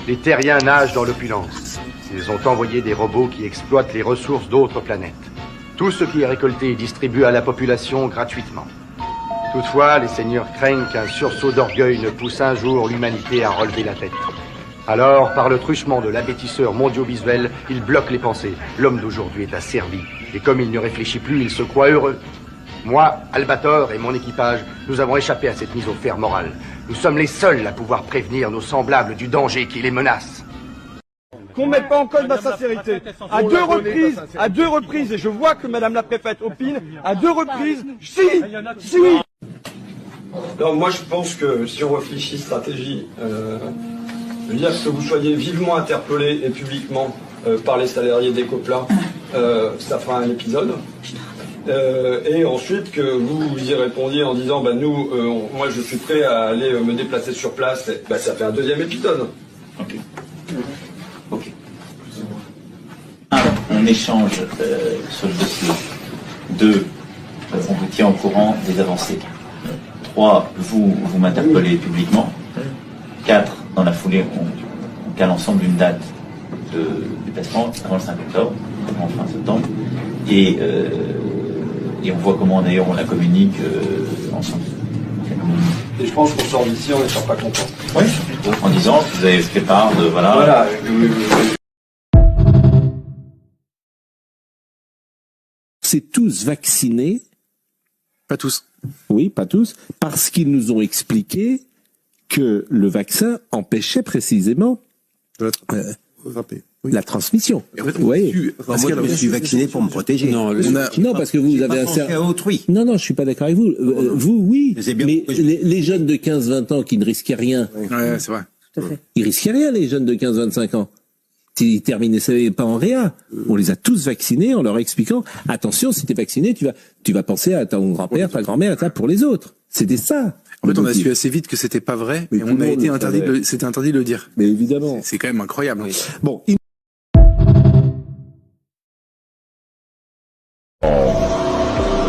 Les terriens nagent dans l'opulence. Ils ont envoyé des robots qui exploitent les ressources d'autres planètes. Tout ce qui est récolté est distribué à la population gratuitement. Toutefois, les seigneurs craignent qu'un sursaut d'orgueil ne pousse un jour l'humanité à relever la tête. Alors, par le truchement de l'abêtisseur mondiovisuel, il bloque les pensées. L'homme d'aujourd'hui est asservi. Et comme il ne réfléchit plus, il se croit heureux. Moi, Albator et mon équipage, nous avons échappé à cette mise au fer morale. Nous sommes les seuls à pouvoir prévenir nos semblables du danger qui les menace. Qu'on ne mette pas en cause ma sincérité. À deux reprises, et je vois que Madame la Préfète opine, à deux reprises, si. Alors moi je pense que si on réfléchit stratégie, je veux dire que vous soyez vivement interpellé et publiquement par les salariés d'Ecopla, ça fera un épisode. Et ensuite que vous y répondiez en disant moi je suis prêt à aller me déplacer sur place, ça fait un deuxième épisode. Ok. Un, on échange sur le dossier. 2, on vous tient au courant des avancées. 3, vous m'interpellez publiquement. 4, dans la foulée, on cale ensemble une date de déplacement avant le 5 octobre, avant fin septembre. Et on voit comment d'ailleurs on la communique ensemble. Et je pense qu'on sort d'ici en n'étant pas content. Oui, en disant que vous avez fait part de Voilà. C'est tous vaccinés. Pas tous. Oui, pas tous, parce qu'ils nous ont expliqué que le vaccin empêchait précisément la transmission. Oui. Parce que je suis vacciné pour me protéger. Non, parce que vous avez un certain... autrui. Non, je suis pas d'accord avec vous. Vous, oui, mais les jeunes de 15-20 ans qui ne risquaient rien. Ouais, c'est vrai. Ils risquaient rien, les jeunes de 15-25 ans. Ils terminaient pas en réa. On les a tous vaccinés en leur expliquant, attention, si t'es vacciné, tu vas penser à ton grand-père, ta grand-mère, pour les autres. C'était ça. En fait, on a su assez vite que c'était pas vrai, et on a été interdit c'était interdit de le dire. Mais évidemment. C'est quand même incroyable. Oui. Bon.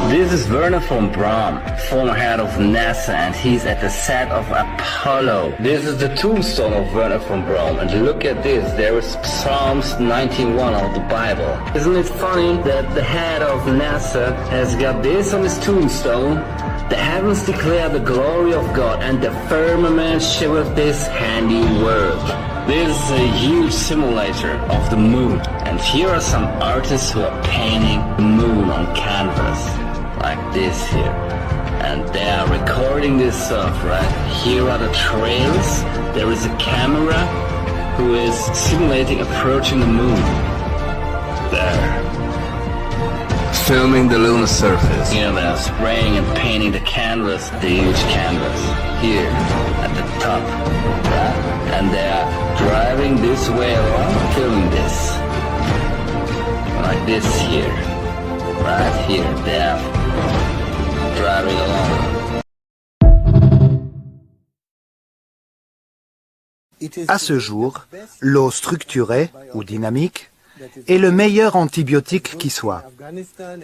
This is Werner von Braun, former head of NASA, and he's at the set of Apollo. This is the tombstone of Werner von Braun, and look at this, there is Psalms 91 of the Bible. Isn't it funny that the head of NASA has got this on his tombstone? The heavens declare the glory of God, and the firmament shivers this handiwork. This is a huge simulator of the moon, and here are some artists who are painting the moon on canvas. Like this here, and they are recording this stuff, right? Here are the trails. There is a camera who is simulating approaching the moon. There. Filming the lunar surface. You know, they're spraying and painting the canvas, the huge canvas. Here, at the top. Right? And they are driving this way along, filming this. Like this here. Right here, they are driving along. À ce jour, l'eau structurée ou dynamique est le meilleur antibiotique qui soit,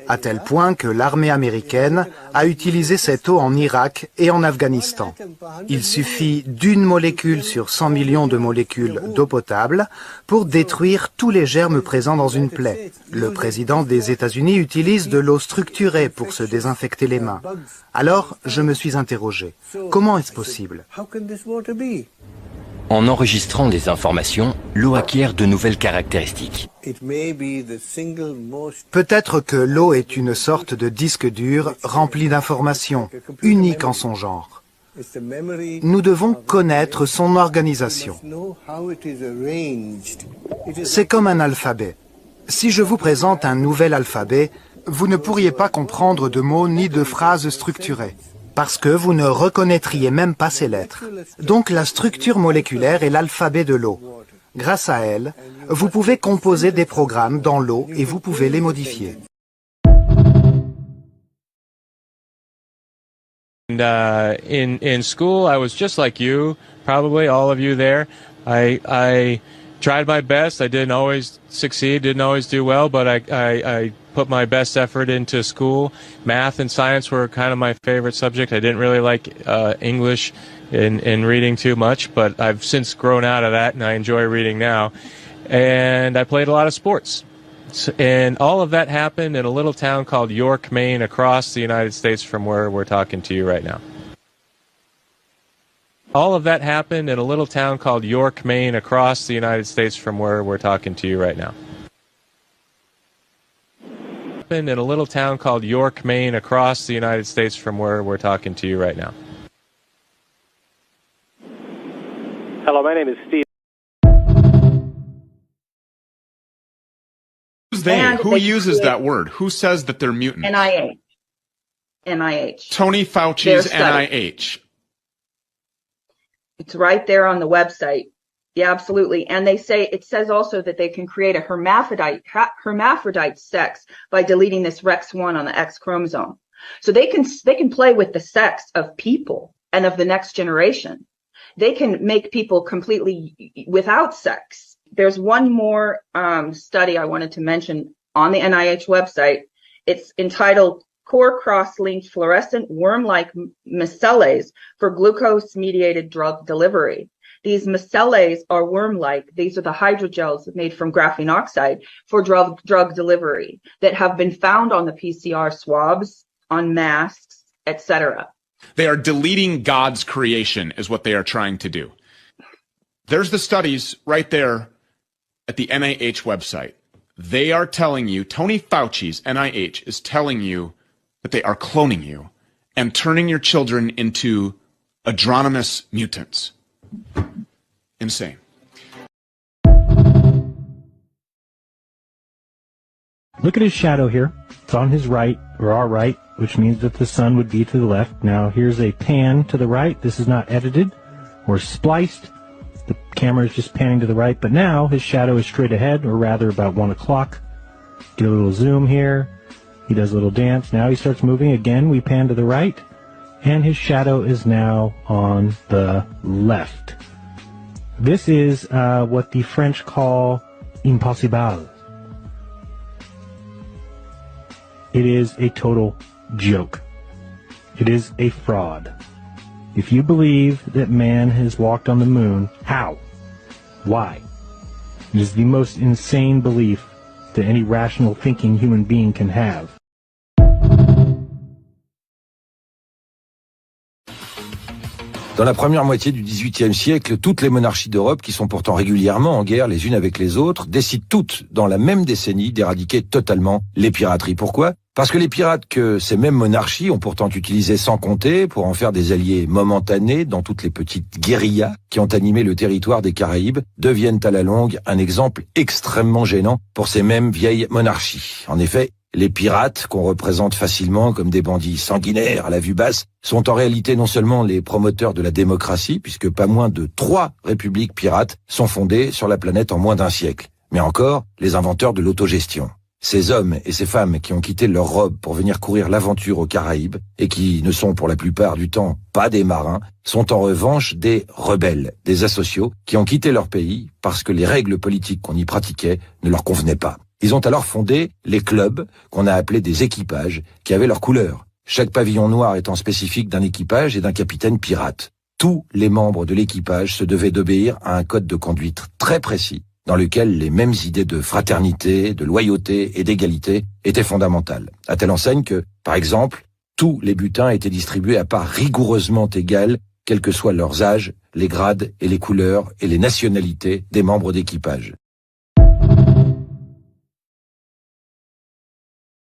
à tel point que l'armée américaine a utilisé cette eau en Irak et en Afghanistan. Il suffit d'une molécule sur 100 millions de molécules d'eau potable pour détruire tous les germes présents dans une plaie. Le président des États-Unis utilise de l'eau structurée pour se désinfecter les mains. Alors, je me suis interrogé, comment est-ce possible ? En enregistrant des informations, l'eau acquiert de nouvelles caractéristiques. Peut-être que l'eau est une sorte de disque dur rempli d'informations, unique en son genre. Nous devons connaître son organisation. C'est comme un alphabet. Si je vous présente un nouvel alphabet, vous ne pourriez pas comprendre de mots ni de phrases structurées, parce que vous ne reconnaîtriez même pas ces lettres. Donc la structure moléculaire est l'alphabet de l'eau. Grâce à elle, vous pouvez composer des programmes dans l'eau et vous pouvez les modifier. And in school, I was just like you, probably all of you there. I tried my best. I didn't always succeed, didn't always do well, but I put my best effort into school. Math and science were kind of my favorite subject. I didn't really like English in reading too much, but I've since grown out of that and I enjoy reading now. And I played a lot of sports. And all of that happened in a little town called York, Maine, across the United States from where we're talking to you right now. All of that happened in a little town called York, Maine, across the United States from where we're talking to you right now. In a little town called York, Maine, across the United States from where we're talking to you right now. Hello, my name is Steve. Who's they? Who uses that word? Who says that they're mutants? NIH. Tony Fauci's NIH. It's right there on the website. Yeah, absolutely. And they say, it says also that they can create a hermaphrodite sex by deleting this REX1 on the X chromosome. So they can play with the sex of people and of the next generation. They can make people completely without sex. There's one more study I wanted to mention on the NIH website. It's entitled Core Cross-Linked Fluorescent Worm-like Micelles for Glucose-Mediated Drug Delivery. These micelles are worm-like. These are the hydrogels made from graphene oxide for drug delivery that have been found on the PCR swabs, on masks, etc. They are deleting God's creation is what they are trying to do. There's the studies right there at the NIH website. They are telling you, Tony Fauci's NIH is telling you that they are cloning you and turning your children into adrenous mutants. Insane. Look at his shadow here. It's on his right, or our right, which means that the sun would be to the left. Now here's a pan to the right. This is not edited or spliced. The camera is just panning to the right, but now his shadow is straight ahead, or rather about 1 o'clock. Get a little zoom here. He does a little dance. Now he starts moving again. We pan to the right, and his shadow is now on the left. This is what the French call impossible. It is a total joke. It is a fraud. If you believe that man has walked on the moon, how? Why? It is the most insane belief that any rational thinking human being can have. Dans la première moitié du XVIIIe siècle, toutes les monarchies d'Europe, qui sont pourtant régulièrement en guerre les unes avec les autres, décident toutes, dans la même décennie, d'éradiquer totalement les pirateries. Pourquoi ? Parce que les pirates que ces mêmes monarchies ont pourtant utilisés sans compter pour en faire des alliés momentanés dans toutes les petites guérillas qui ont animé le territoire des Caraïbes, deviennent à la longue un exemple extrêmement gênant pour ces mêmes vieilles monarchies. En effet, les pirates, qu'on représente facilement comme des bandits sanguinaires à la vue basse, sont en réalité non seulement les promoteurs de la démocratie, puisque pas moins de 3 républiques pirates sont fondées sur la planète en moins d'un siècle, mais encore les inventeurs de l'autogestion. Ces hommes et ces femmes qui ont quitté leur robe pour venir courir l'aventure aux Caraïbes, et qui ne sont pour la plupart du temps pas des marins, sont en revanche des rebelles, des asociaux, qui ont quitté leur pays parce que les règles politiques qu'on y pratiquait ne leur convenaient pas. Ils ont alors fondé les clubs, qu'on a appelés des équipages, qui avaient leur couleur. Chaque pavillon noir étant spécifique d'un équipage et d'un capitaine pirate. Tous les membres de l'équipage se devaient d'obéir à un code de conduite très précis, dans lequel les mêmes idées de fraternité, de loyauté et d'égalité étaient fondamentales. À telle enseigne que, par exemple, tous les butins étaient distribués à part rigoureusement égale, quels que soient leurs âges, les grades et les couleurs et les nationalités des membres d'équipage.